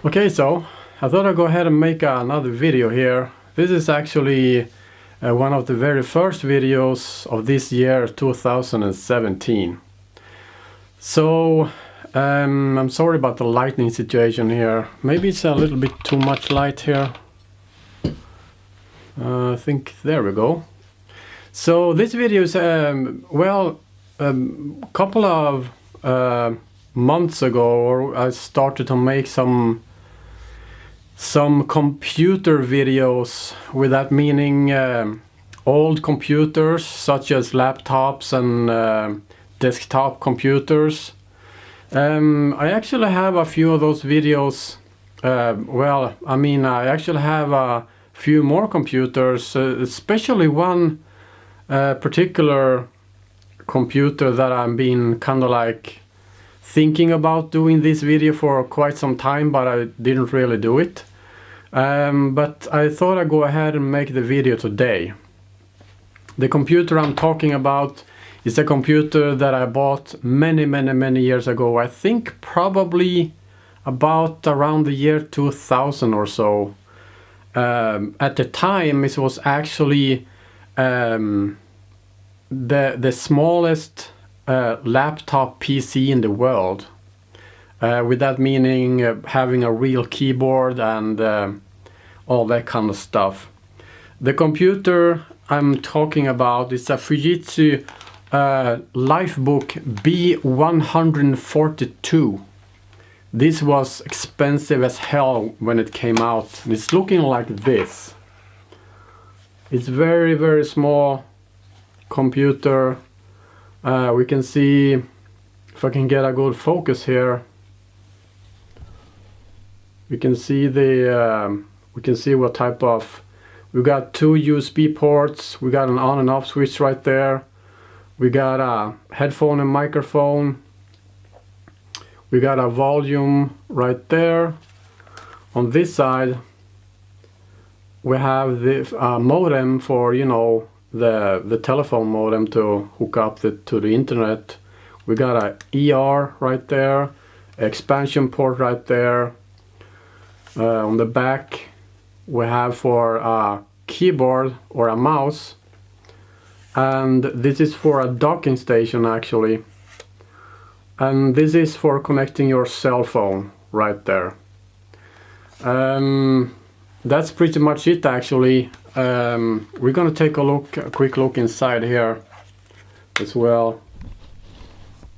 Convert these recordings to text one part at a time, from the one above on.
Okay, so I thought I'd go ahead and make another video here. This is actually one of the very first videos of this year, 2017. So I'm sorry about the lighting situation here. Maybe it's a little bit too much light here. I think there we go. So this video is couple of months ago, I started to make some computer videos. With that meaning old computers such as laptops and desktop computers. I actually have a few of those videos. I actually have a few more computers, especially one particular computer that I've been kind of like thinking about doing this video for quite some time, but I didn't really do it. But I thought I'd go ahead and make the video today. The computer I'm talking about is a computer that I bought many years ago. I think probably about around the year 2000 or so. At the time it was actually the smallest laptop PC in the world. With that meaning having a real keyboard and all that kind of stuff. The computer I'm talking about is a Fujitsu Lifebook B142. This was expensive as hell when it came out. It's looking like this. It's very small computer. We can see, if I can get a good focus here, we can see what type of, we got two USB ports, we got an on and off switch right there, we got a headphone and microphone, we got a volume right there. On this side we have the modem for, you know, the telephone modem to hook up to the internet. We got a ER right there, expansion port right there. On the back we have for a keyboard or a mouse, and this is for a docking station actually, and this is for connecting your cell phone right there. That's pretty much it actually. We're gonna take a quick look inside here as well.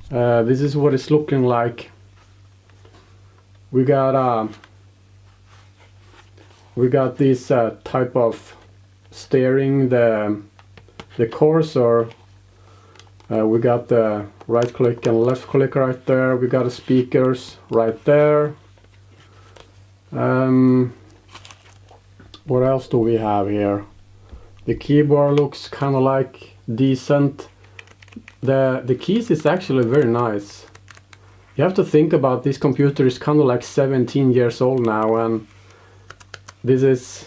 This is what it's looking like. We got this type of steering, the cursor. We got the right click and left click right there. We got the speakers right there. What else do we have here? The keyboard looks kind of like decent. The keys is actually very nice. You have to think about this computer is kind of like 17 years old now, and this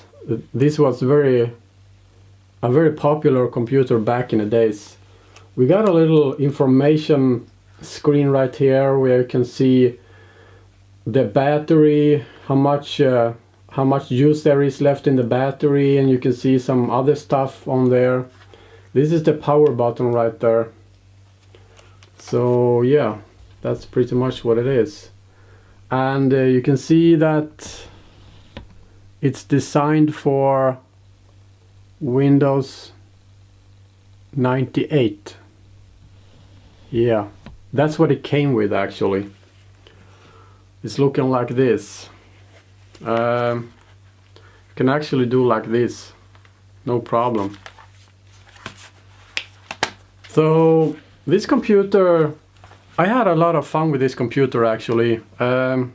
was a very popular computer back in the days. We got a little information screen right here where you can see the battery, how much use there is left in the battery, and you can see some other stuff on there. This is the power button right there. So yeah, that's pretty much what it is. And you can see that it's designed for Windows 98. Yeah, that's what it came with actually. It's looking like this. You can actually do like this, no problem. So this computer, I had a lot of fun with this computer actually. I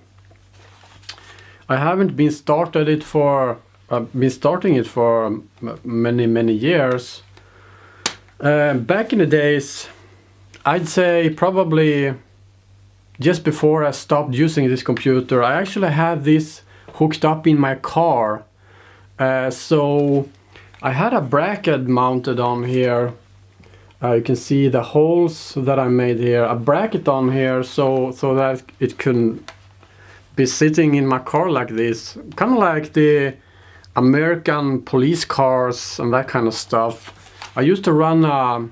haven't been starting it for many years. Back in the days, I'd say probably just before I stopped using this computer, I actually had this hooked up in my car. So I had a bracket mounted on here. You can see the holes that I made here, a bracket on here so that it couldn't be sitting in my car like this, kind of like the American police cars and that kind of stuff. I used to run a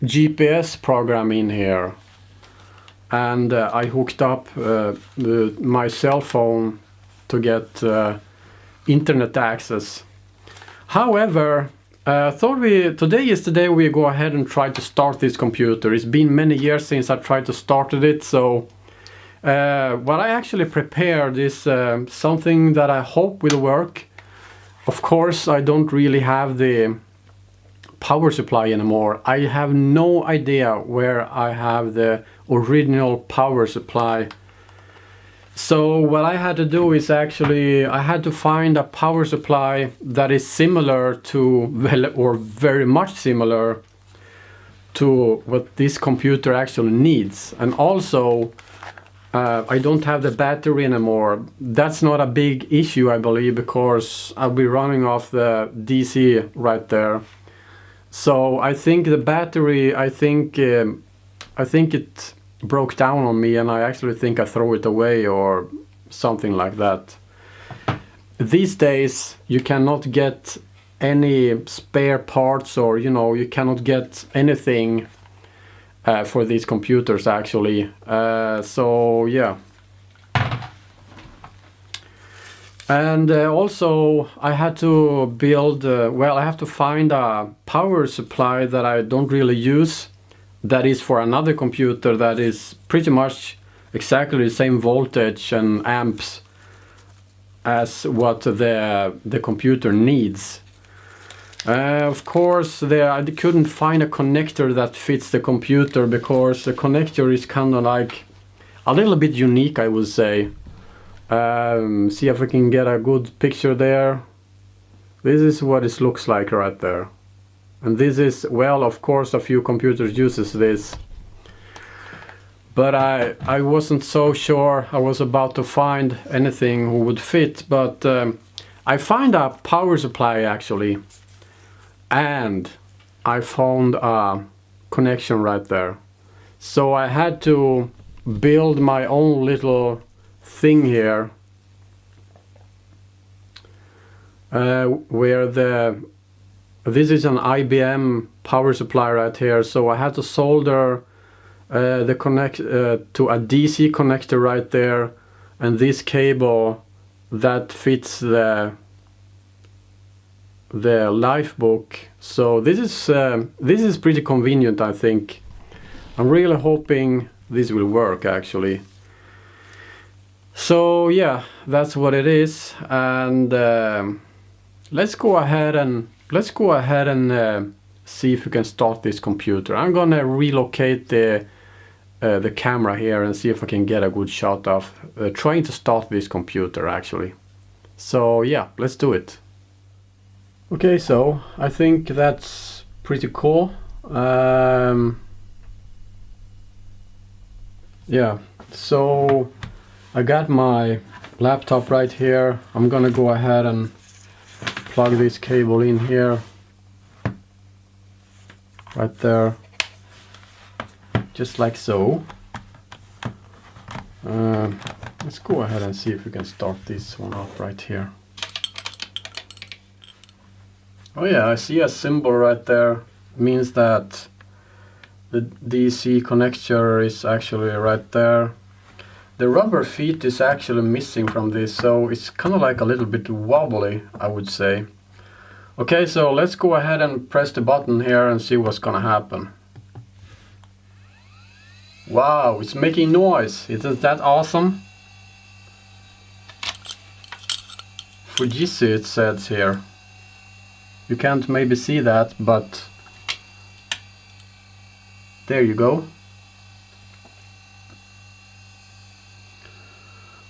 GPS program in here, and I hooked up my cell phone to get internet access. However, today is the day we go ahead and try to start this computer. It's been many years since I tried to start it, so what I actually prepared is something that I hope will work. Of course, I don't really have the power supply anymore. I have no idea where I have the original power supply. So what I had to do is actually I had to find a power supply that is similar to, well, or very much similar to what this computer actually needs. And also I don't have the battery anymore. That's not a big issue, I believe, because I'll be running off the DC right there. So I think the battery, I think it broke down on me, and I actually think I throw it away or something like that. These days you cannot get any spare parts, or you cannot get anything for these computers actually. So yeah. And also I had to build, I have to find a power supply that I don't really use, that is for another computer that is pretty much exactly the same voltage and amps as what the computer needs. Of course, I couldn't find a connector that fits the computer, because the connector is kind of like a little bit unique, I would say. See if we can get a good picture there. This is what it looks like right there. And this is, well, of course a few computers uses this. But I wasn't so sure I was about to find anything who would fit. But I found a power supply actually. And I found a connection right there. So I had to build my own little thing here, where this is an IBM power supply right here. So I had to solder the connect to a DC connector right there, and this cable that fits the Lifebook. So this is pretty convenient, I think. I'm really hoping this will work actually. So yeah, that's what it is. And let's go ahead and see if we can start this computer. I'm gonna relocate the camera here and see if I can get a good shot of trying to start this computer actually. So yeah, let's do it. Okay, so I think that's pretty cool. Yeah, so I got my laptop right here. I'm gonna go ahead and plug this cable in here, right there, just like so. Let's go ahead and see if we can start this one up right here. Oh yeah, I see a symbol right there. It means that the DC connector is actually right there. The rubber feet is actually missing from this, so it's kind of like a little bit wobbly, I would say. Okay, so let's go ahead and press the button here and see what's gonna happen. Wow, it's making noise. Isn't that awesome? Fujitsu, it says here. You can't maybe see that, but there you go.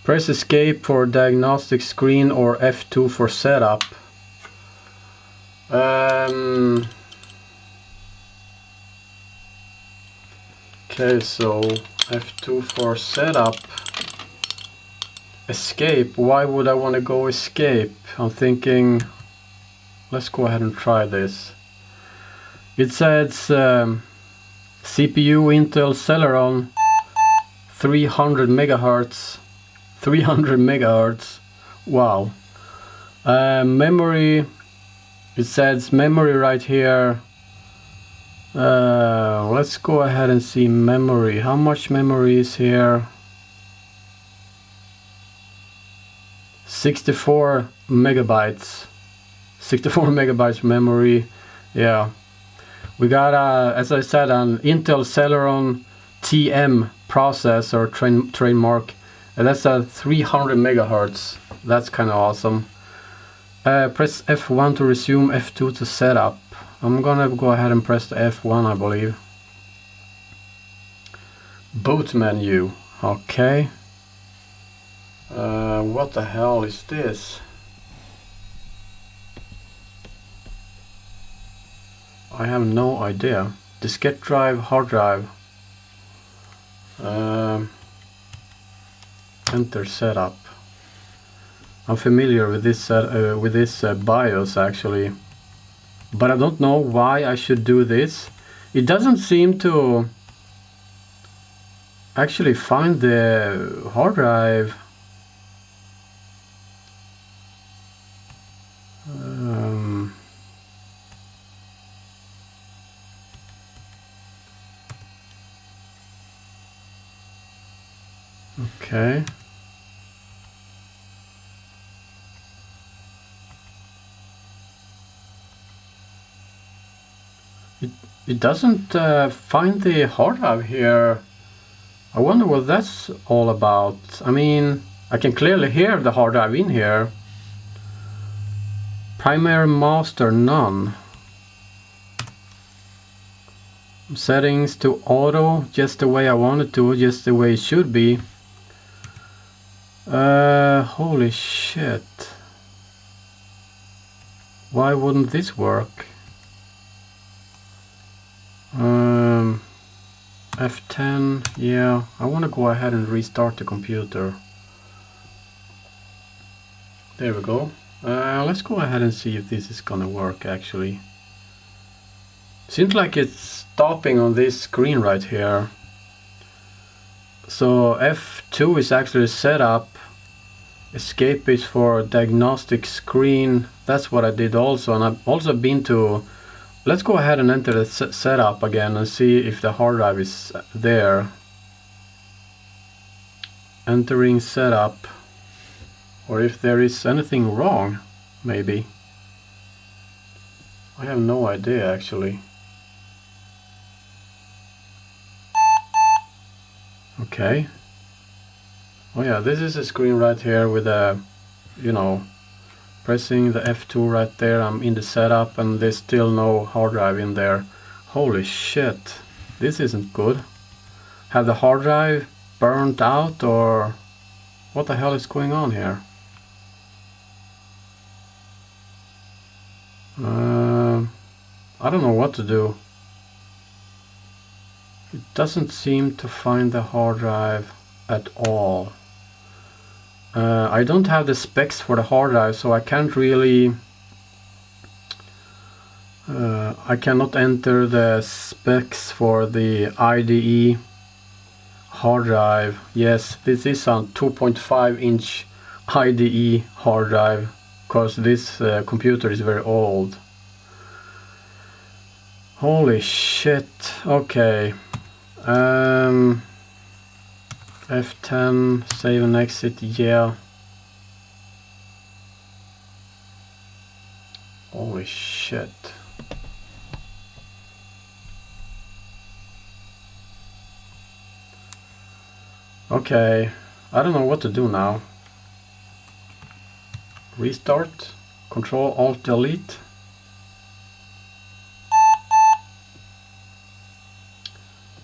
Press escape for diagnostic screen or F2 for setup. Okay, so F2 for setup. Escape. Why would I want to go escape? I'm thinking, let's go ahead and try this. It says CPU Intel Celeron 300 megahertz. 300 megahertz. Wow. Memory, it says memory right here. Let's go ahead and see memory. How much memory is here? 64 megabytes. 64 megabytes memory. Yeah. We got, as I said, an Intel Celeron TM processor trademark. That's a 300 megahertz. That's kind of awesome. Press F1 to resume, F2 to set up. I'm gonna go ahead and press the F1, I believe. Boot menu. Okay. What the hell is this? I have no idea. Diskette drive, hard drive. Enter setup. I'm familiar with this BIOS actually, but I don't know why I should do this. It doesn't seem to actually find the hard drive. Okay. It doesn't find the hard drive here. I wonder what that's all about. I mean, I can clearly hear the hard drive in here. Primary master, none. Settings to auto, just the way I want it to, just the way it should be. Holy shit. Why wouldn't this work? F10, yeah, I want to go ahead and restart the computer. There we go. Let's go ahead and see if this is gonna work actually. Seems like it's stopping on this screen right here. So F2 is actually set up. Escape is for diagnostic screen. That's what I did also, and I've also been to. Let's go ahead and enter the setup again and see if the hard drive is there. Entering setup, or if there is anything wrong, maybe. I have no idea actually. Okay. Oh yeah, this is a screen right here with a, you know, pressing the F2 right there. I'm in the setup and there's still no hard drive in there. Holy shit, this isn't good. Have the hard drive burnt out, or what the hell is going on here? I don't know what to do. It doesn't seem to find the hard drive at all. I don't have the specs for the hard drive, so I can't really I cannot enter the specs for the IDE hard drive. Yes, this is a 2.5 inch IDE hard drive, because this computer is very old. Holy shit. Okay. F10, save and exit, yeah. Holy shit. Okay, I don't know what to do now. Restart, Control Alt Delete.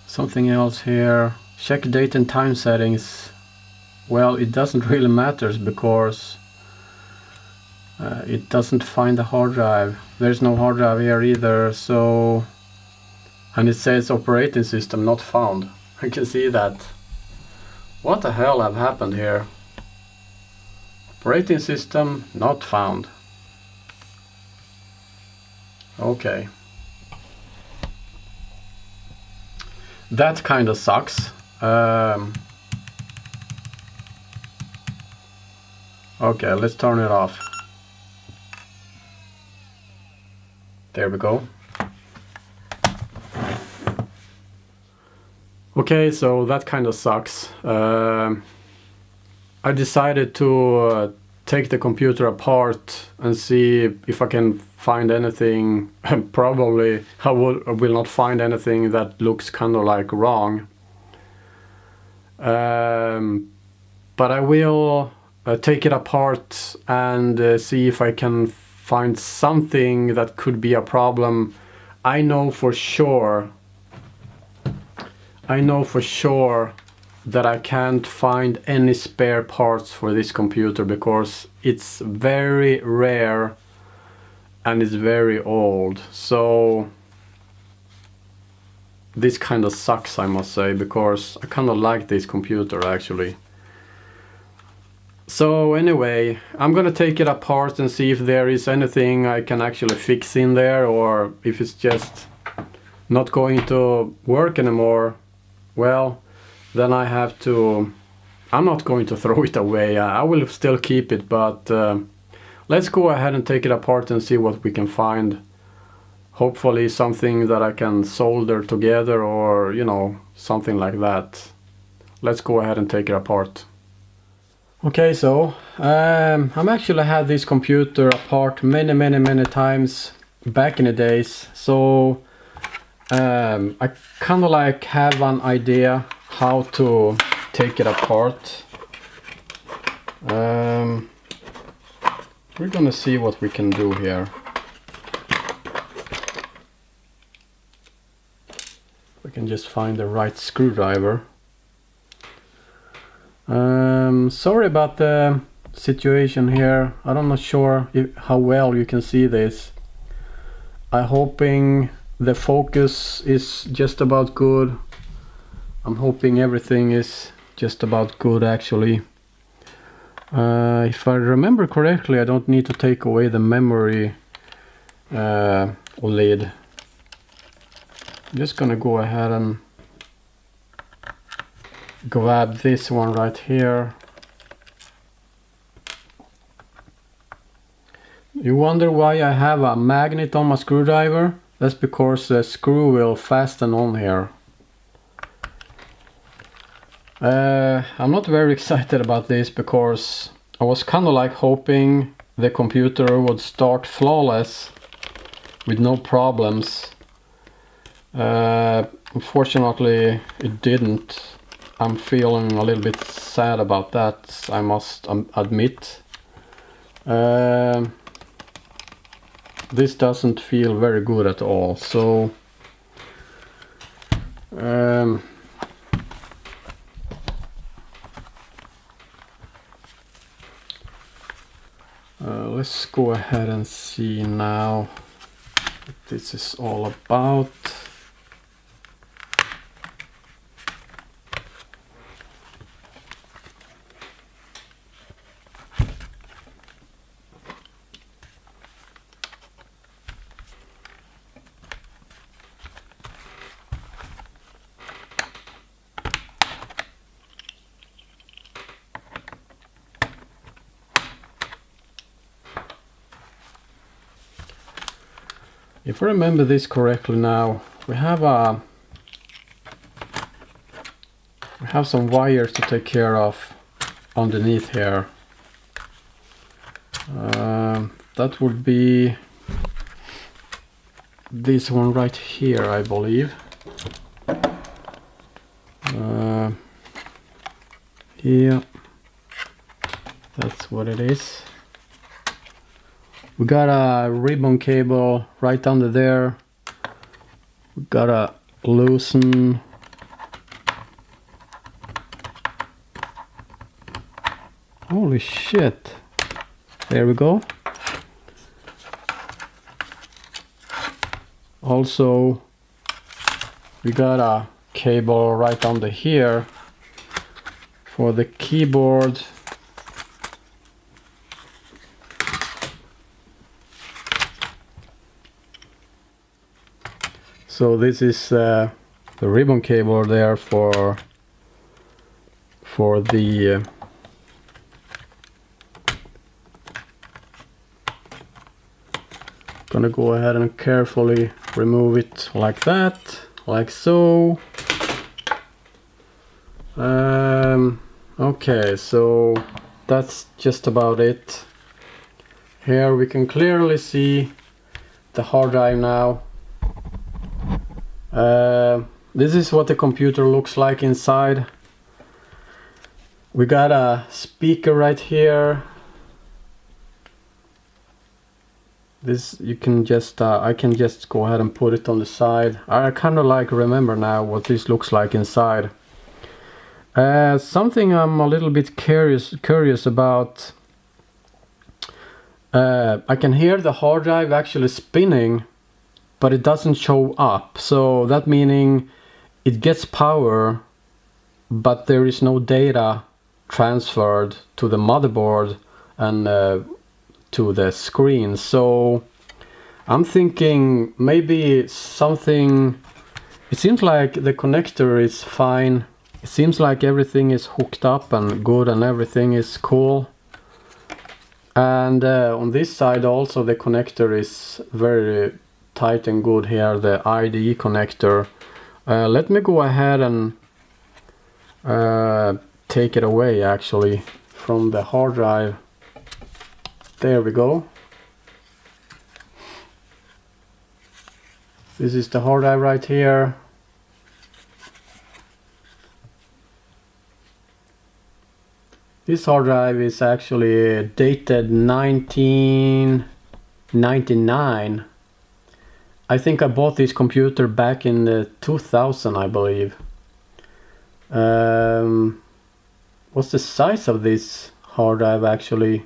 Something else here. Check date and time settings. Well, it doesn't really matter because it doesn't find the hard drive. There's no hard drive here either, so, and it says operating system not found. I can see that. What the hell have happened here? Operating system not found. Okay. That kind of sucks. Okay, let's turn it off. There we go. Okay, so that kind of sucks. I decided to take the computer apart and see if I can find anything. Probably I will not find anything that looks kind of like wrong. But I will take it apart and see if I can find something that could be a problem. I know for sure that I can't find any spare parts for this computer because it's very rare and it's very old. So this kind of sucks, I must say, because I kind of like this computer actually. So anyway, I'm gonna take it apart and see if there is anything I can actually fix in there, or if it's just not going to work anymore. Well, then I'm not going to throw it away. I will still keep it, but let's go ahead and take it apart and see what we can find. Hopefully something that I can solder together, or you know, something like that. Let's go ahead and take it apart. Okay, so I'm actually had this computer apart many times back in the days, so I kind of like have an idea how to take it apart. We're gonna see what we can do here. We can just find the right screwdriver. Sorry about the situation here. I'm not sure how well you can see this. I'm hoping the focus is just about good. I'm hoping everything is just about good actually. If I remember correctly, I don't need to take away the memory lid. I'm just gonna go ahead and grab this one right here. You wonder why I have a magnet on my screwdriver? That's because the screw will fasten on here. I'm not very excited about this because I was kind of like hoping the computer would start flawless with no problems. Unfortunately it didn't. I'm feeling a little bit sad about that, I must admit. This doesn't feel very good at all, so let's go ahead and see now what this is all about. If I remember this correctly now, we have some wires to take care of underneath here. That would be this one right here, I believe. Yeah, that's what it is. We got a ribbon cable right under there. We gotta loosen. Holy shit. There we go. Also, we got a cable right under here for the keyboard. So this is the ribbon cable there for Gonna go ahead and carefully remove it like that, like so. Okay, so that's just about it. Here we can clearly see the hard drive now. This is what the computer looks like inside. We got a speaker right here. This you can just I can just go ahead and put it on the side. I kind of like remember now what this looks like inside. Something I'm a little bit curious about. I can hear the hard drive actually spinning, but it doesn't show up. So that meaning it gets power, but there is no data transferred to the motherboard and to the screen. So I'm thinking maybe something. It seems like the connector is fine. It seems like everything is hooked up and good and everything is cool. And on this side also the connector is very tight and good here, the IDE connector. Let me go ahead and take it away actually from the hard drive. There we go. This is the hard drive right here. This hard drive is actually dated 1999. I think I bought this computer back in 2000, I believe. What's the size of this hard drive actually?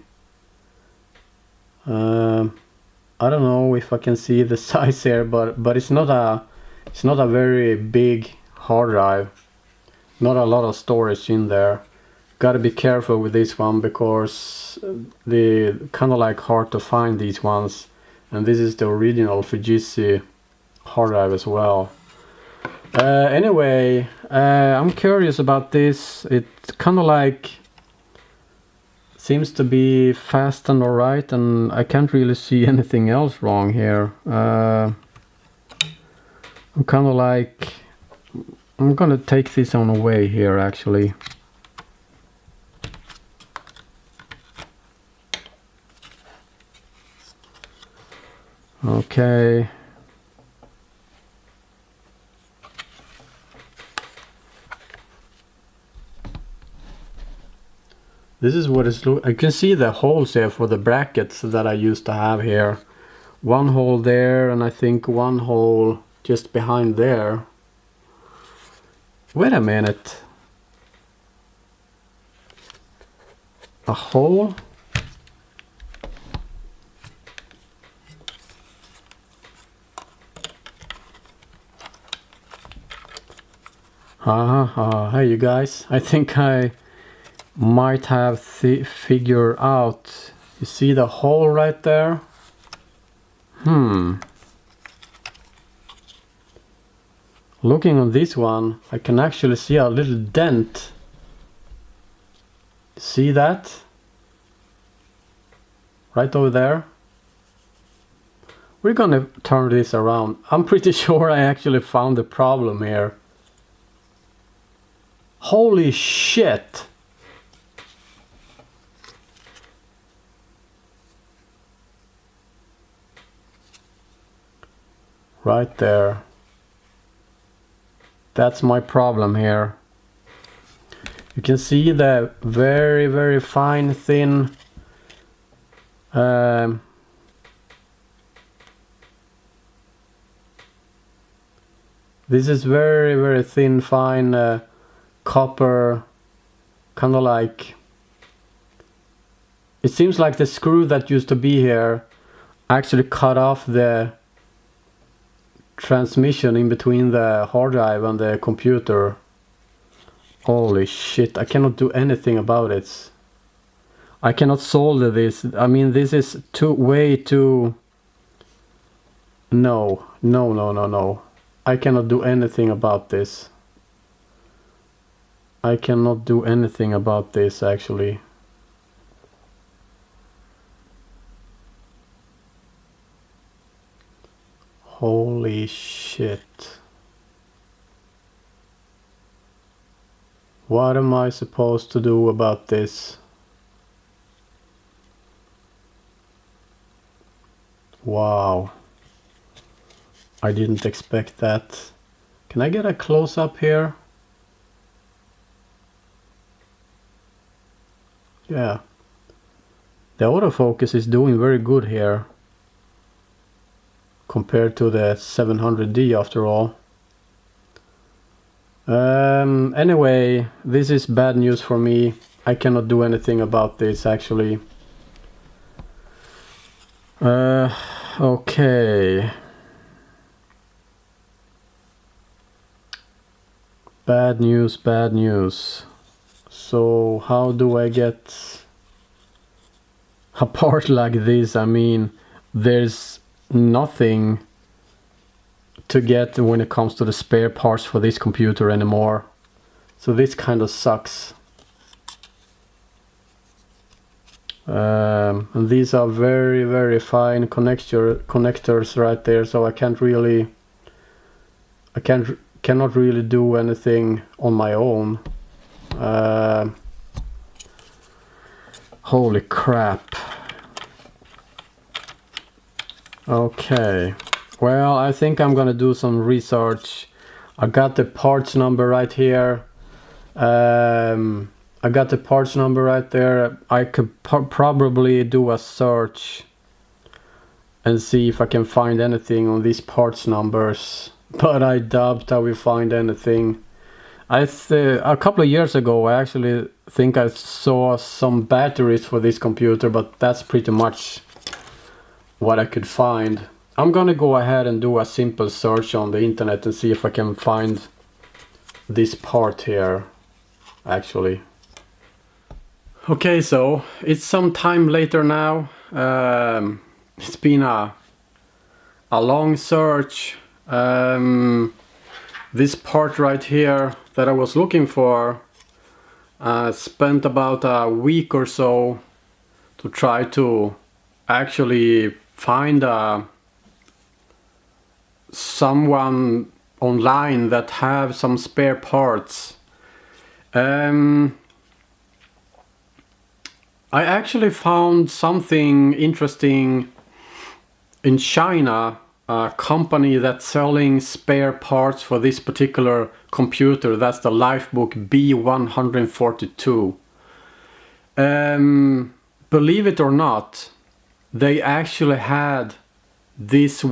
I don't know if I can see the size here, but it's not a very big hard drive. Not a lot of storage in there. Gotta be careful with this one because they kind of like hard to find these ones, and this is the original Fujitsu hard drive as well. Anyway, I'm curious about this. It kind of like seems to be fast and alright, and I can't really see anything else wrong here. I'm kind of like, I'm gonna take this on away here actually. Okay. This is what it's I can see the holes here for the brackets that I used to have here. One hole there, and I think one hole just behind there. Wait a minute. A hole? Hey you guys, I think I might have figured out. You see the hole right there? Looking on this one, I can actually see a little dent. See that? Right over there. We're gonna turn this around. I'm pretty sure I actually found the problem here. Holy shit! Right there. That's my problem here. You can see the very, very fine, thin this is very, very thin, fine copper, kind of like, it seems like the screw that used to be here actually cut off the transmission in between the hard drive and the computer. Holy shit, I cannot do anything about it. I cannot solder this. I mean, this is way too... No. I cannot do anything about this. I cannot do anything about this actually. Holy shit. What am I supposed to do about this? Wow. I didn't expect that. Can I get a close-up here? Yeah. The autofocus is doing very good here. Compared to the 700D after all. Anyway, this is bad news for me. I cannot do anything about this actually. Okay. Bad news, bad news. So how do I get a part like this? I mean, there's nothing to get when it comes to the spare parts for this computer anymore. So this kind of sucks. And these are very, very fine connectors right there, so I cannot really do anything on my own. Holy crap. Okay, well, I think I'm gonna do some research. I got the parts number right here. I got the parts number right there. I could probably do a search and see if I can find anything on these parts numbers, but I doubt I will find anything. A couple of years ago I actually think I saw some batteries for this computer, but that's pretty much what I could find. I'm gonna go ahead and do a simple search on the internet and see if I can find this part here actually. Okay, so it's some time later now. It's been a long search. This part right here that I was looking for, spent about a week or so to try to actually find someone online that have some spare parts. I actually found something interesting in China, a company that's selling spare parts for this particular computer. That's the Lifebook B142. Believe it or not, they actually had this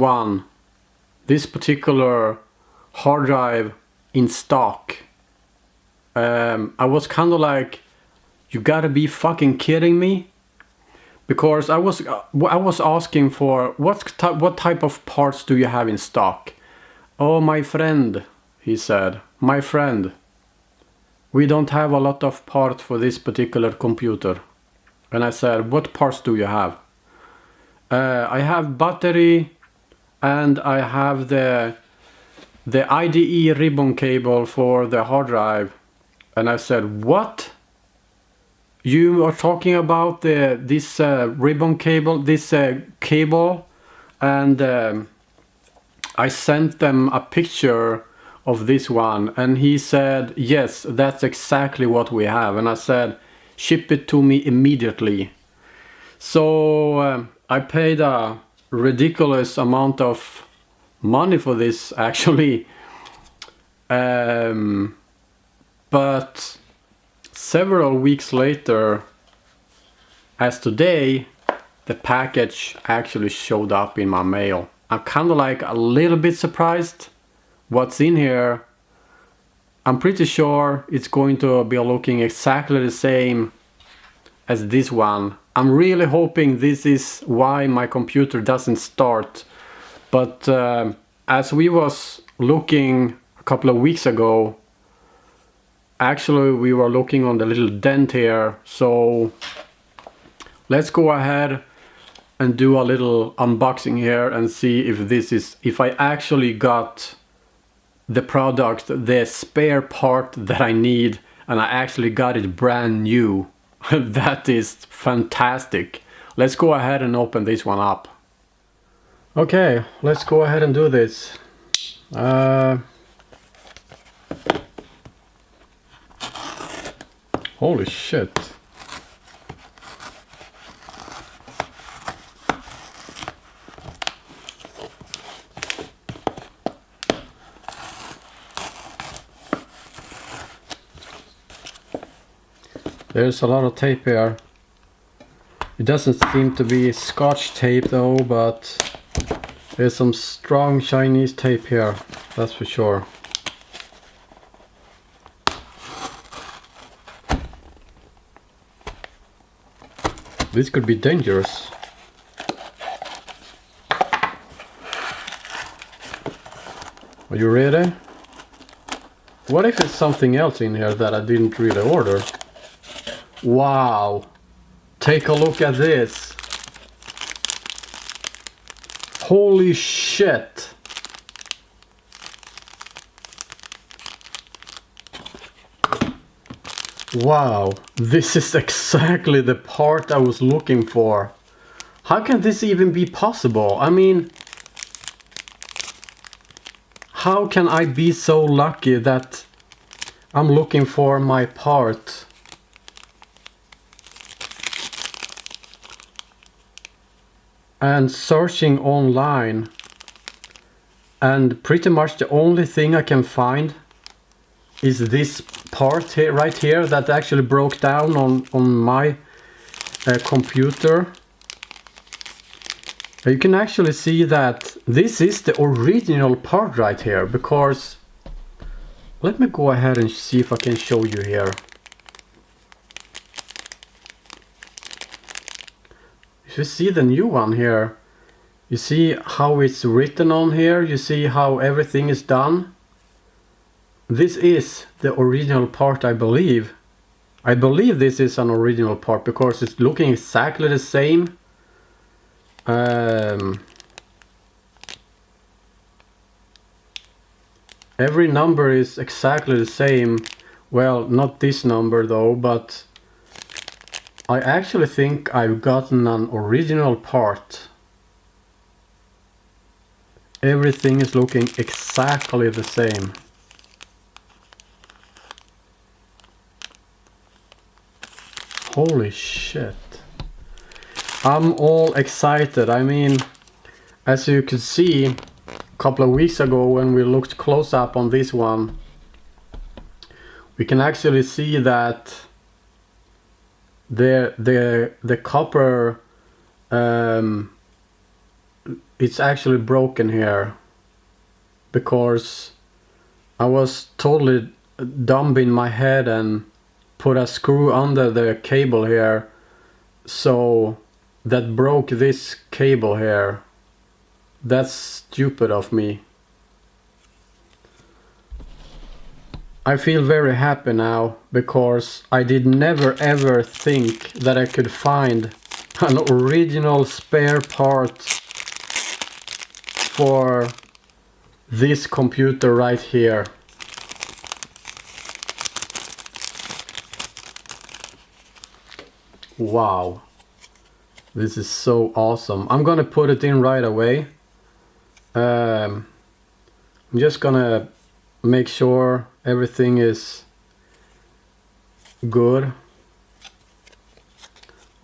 particular hard drive in stock. I was kind of like, you gotta be fucking kidding me, because I was asking for what type of parts do you have in stock? Oh, my friend, he said, my friend, we don't have a lot of parts for this particular computer. And I said, what parts do you have? I have battery and I have the IDE ribbon cable for the hard drive. And I said, what? You are talking about this ribbon cable, this cable, and I sent them a picture of this one, and he said, yes, that's exactly what we have. And I said, ship it to me immediately. So I paid a ridiculous amount of money for this actually, but several weeks later, as today, the package actually showed up in my mail. I'm kind of like a little bit surprised what's in here. I'm pretty sure it's going to be looking exactly the same as this one. I'm really hoping this is why my computer doesn't start. But as we was looking a couple of weeks ago, actually we were looking on the little dent here. So let's go ahead and do a little unboxing here and see if I actually got the product, the spare part that I need, and I actually got it brand new. That is fantastic. Let's go ahead and open this one up. Okay, let's go ahead and do this. Holy shit. There's a lot of tape here. It doesn't seem to be Scotch tape though, but there's some strong Chinese tape here, that's for sure. This could be dangerous. Are you ready? What if it's something else in here that I didn't really order? Wow! Take a look at this! Holy shit! Wow, this is exactly the part I was looking for. How can this even be possible? I mean, how can I be so lucky that I'm looking for my part? And searching online, and pretty much the only thing I can find is this part here, right here, that actually broke down on my computer. You can actually see that this is the original part right here, because let me go ahead and see if I can show you here. If you see the new one here, you see how it's written on here, you see how everything is done. This is the original part, I believe. I believe this is an original part because it's looking exactly the same. Every number is exactly the same. Well, not this number though, but I actually think I've gotten an original part. Everything is looking exactly the same. Holy shit. I'm all excited. I mean, as you could see a couple of weeks ago when we looked close up on this one, we can actually see that the copper, it's actually broken here, because I was totally dumb in my head and put a screw under the cable here, so that broke this cable here. That's stupid of me. I feel very happy now, because I did never ever think that I could find an original spare part for this computer right here. Wow, this is so awesome. I'm gonna put it in right away. I'm just gonna make sure everything is good.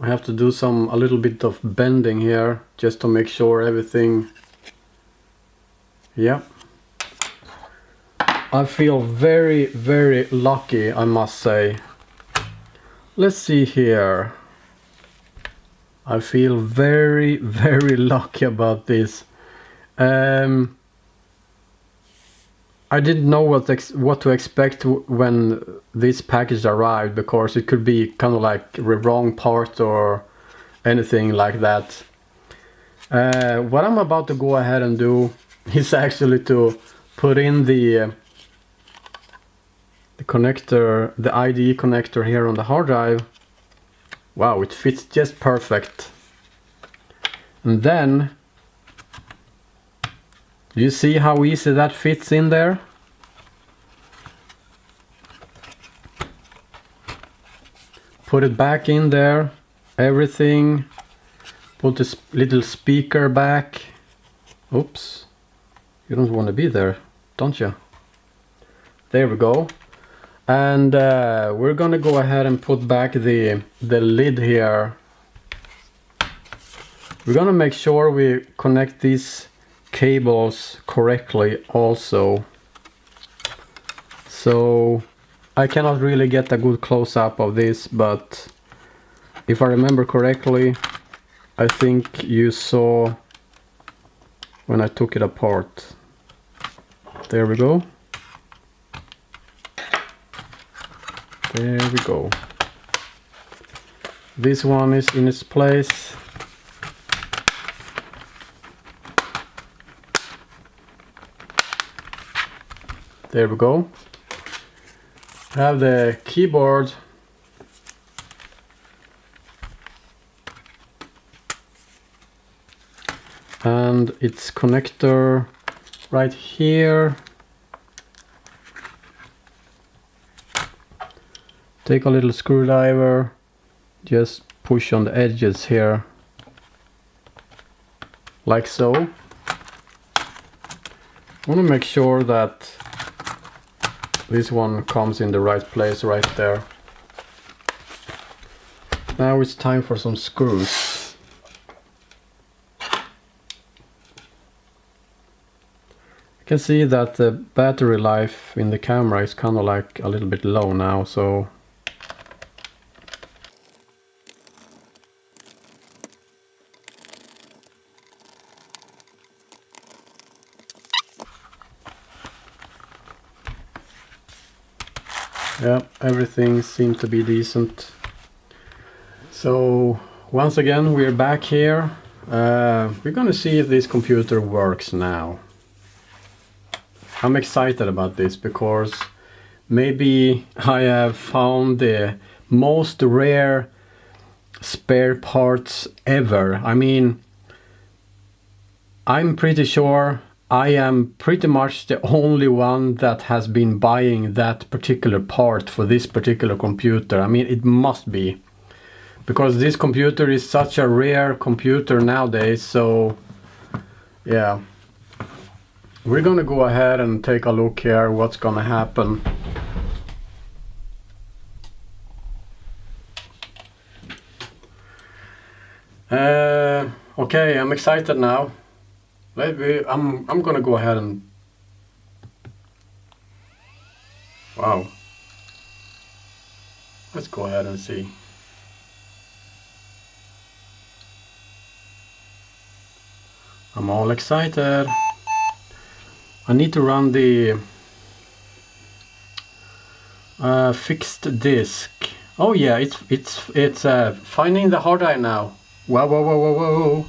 I have to do a little bit of bending here just to make sure everything. Yeah, I feel very, very lucky, I must say. Let's see here. I feel very, very lucky about this. I didn't know what to expect when this package arrived, because it could be kind of like the wrong part or anything like that. What I'm about to go ahead and do is actually to put in the connector, the IDE connector here on the hard drive. Wow, it fits just perfect. And then you see how easy that fits in there? Put it back in there, everything. Put this little speaker back. Oops, you don't want to be there, don't you? There we go. And we're gonna go ahead and put back the lid here. We're gonna make sure we connect these cables correctly also. So I cannot really get a good close-up of this, but if I remember correctly, I think you saw when I took it apart. There we go. There we go. This one is in its place. There we go. I have the keyboard. And its connector right here. Take a little screwdriver, just push on the edges here, like so. I want to make sure that this one comes in the right place right there. Now it's time for some screws. You can see that the battery life in the camera is kind of like a little bit low now, so yeah, everything seemed to be decent. So once again we're back here. We're gonna see if this computer works now. I'm excited about this because maybe I have found the most rare spare parts ever. I mean, I'm pretty sure I am pretty much the only one that has been buying that particular part for this particular computer. I mean, it must be, because this computer is such a rare computer nowadays. So yeah, we're gonna go ahead and take a look here what's gonna happen. Okay, I'm excited now. Maybe I'm gonna go ahead and wow. Let's go ahead and see. I'm all excited. I need to run the fixed disk. Oh yeah, it's finding the hard drive now. Whoa, whoa, whoa, whoa, whoa!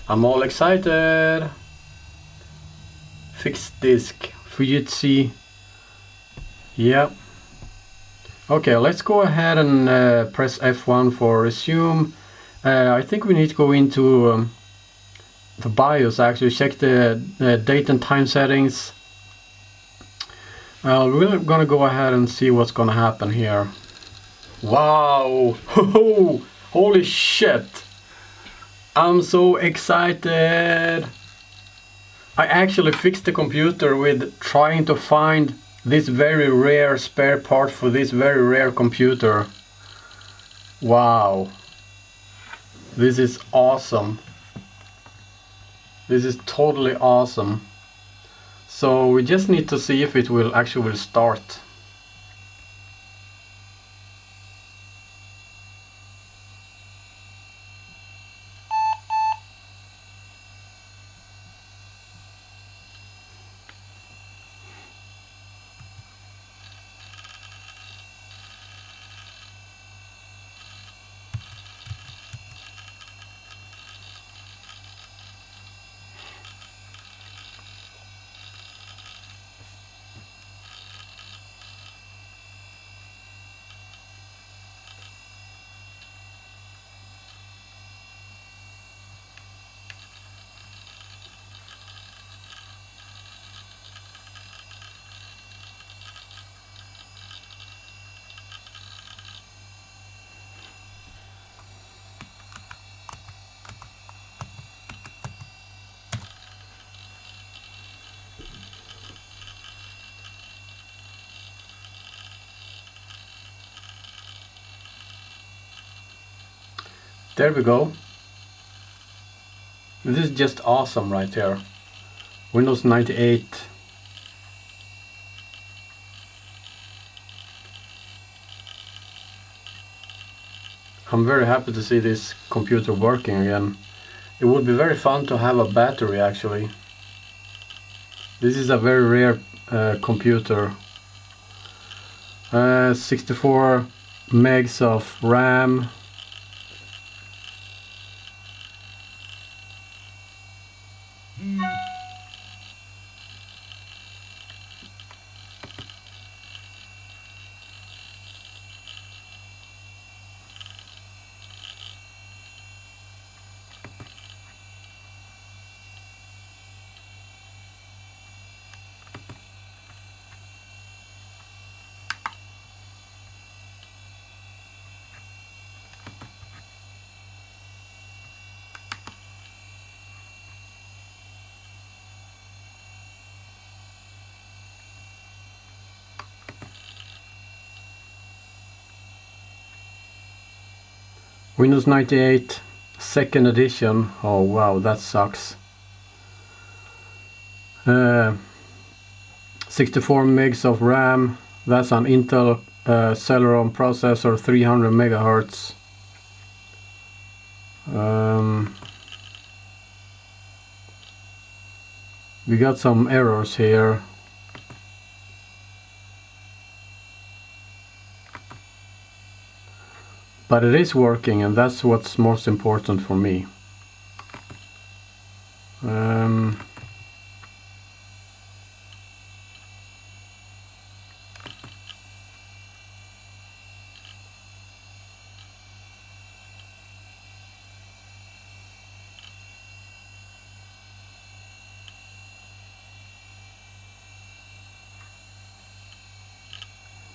I'm all excited. Fixed disk, Fujitsu. Yeah. Okay, let's go ahead and press F1 for resume. I think we need to go into the BIOS, actually check the date and time settings. We're gonna go ahead and see what's gonna happen here. Wow! Holy shit! I'm so excited! I actually fixed the computer with trying to find this very rare spare part for this very rare computer. Wow! This is awesome. This is totally awesome. So we just need to see if it will actually start. There we go. This is just awesome right here. Windows 98. I'm very happy to see this computer working again. It would be very fun to have a battery actually. This is a very rare computer. 64 megs of RAM. Windows 98 second edition. Oh wow, that sucks. 64 megs of RAM. That's an Intel Celeron processor, 300 megahertz. We got some errors here. But it is working, and that's what's most important for me.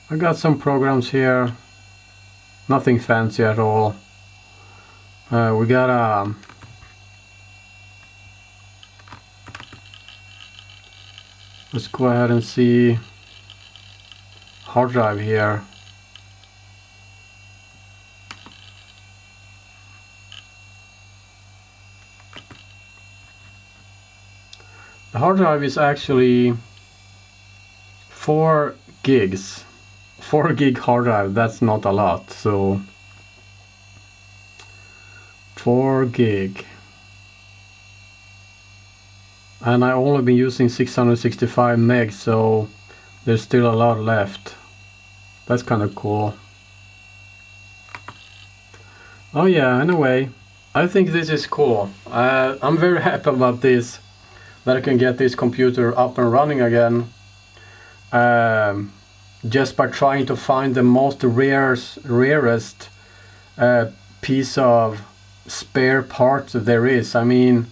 I got some programs here. Nothing fancy at all. We got a let's go ahead and see hard drive here. The hard drive is actually 4 gigs. 4 gig hard drive, that's not a lot, so 4 gig. And I only been using 665 megs, so there's still a lot left. That's kind of cool. Oh yeah, anyway, I think this is cool. I'm very happy about this, that I can get this computer up and running again. Just by trying to find the most rarest piece of spare parts there is. I mean,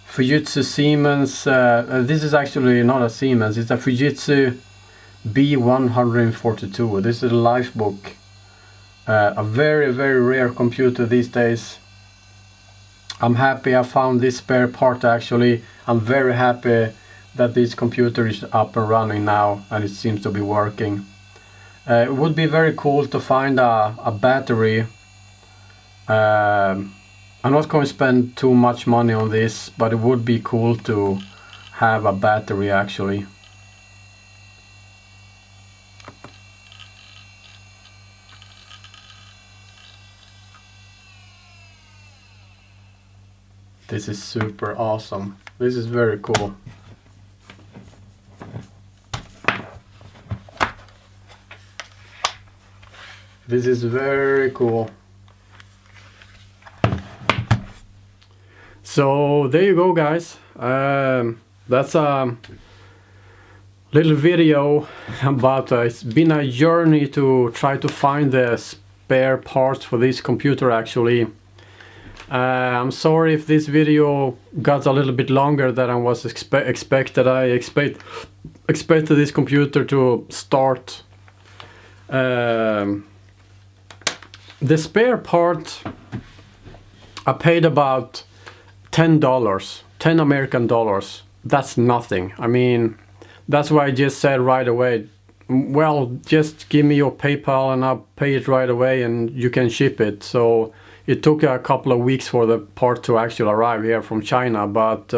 Fujitsu Siemens, this is actually not a Siemens, it's a Fujitsu B142. This is a Lifebook, a very rare computer these days. I'm happy I found this spare part actually. I'm very happy that this computer is up and running now, and it seems to be working. It would be very cool to find a battery. I'm not going to spend too much money on this, but it would be cool to have a battery actually. This is super awesome. This is very cool. This is very cool. So there you go, guys. That's a little video about it's been a journey to try to find the spare parts for this computer actually. I'm sorry if this video got a little bit longer than I was expected. I expected this computer to start. The spare part, I paid about $10, 10 American dollars. That's nothing. I mean, that's why I just said right away, well, just give me your PayPal and I'll pay it right away and you can ship it. So it took a couple of weeks for the part to actually arrive here from China, but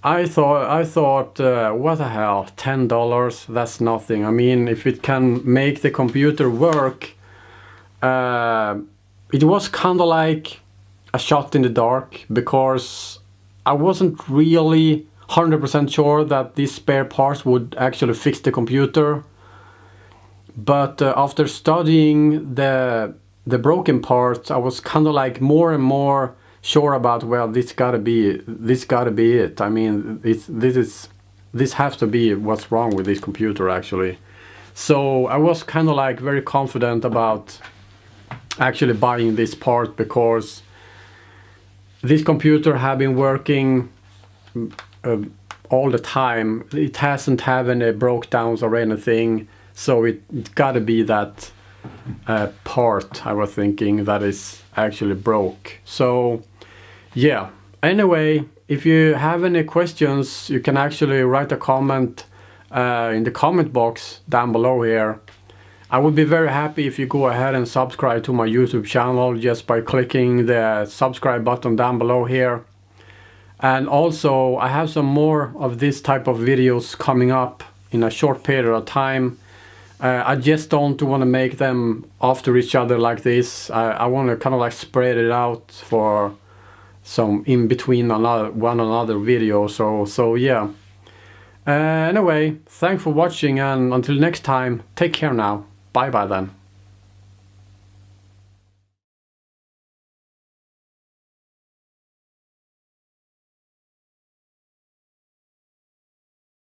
I thought, what the hell, $10, that's nothing. I mean, if it can make the computer work, it was kind of like a shot in the dark, because I wasn't really 100% sure that these spare parts would actually fix the computer. But after studying the broken parts, I was kind of like more and more sure about, well, this gotta be it. I mean, this has to be what's wrong with this computer actually. So I was kind of like very confident about actually buying this part, because this computer have been working all the time. It hasn't had any breakdowns or anything, so it gotta be that part, I was thinking, that is actually broke. So yeah, anyway, if you have any questions, you can actually write a comment in the comment box down below here. I would be very happy if you go ahead and subscribe to my YouTube channel just by clicking the subscribe button down below here. And also, I have some more of this type of videos coming up in a short period of time. I just don't want to make them after each other like this. I want to kind of like spread it out for some in between one another video. So yeah. Anyway, thanks for watching, and until next time, take care now. Bye bye then.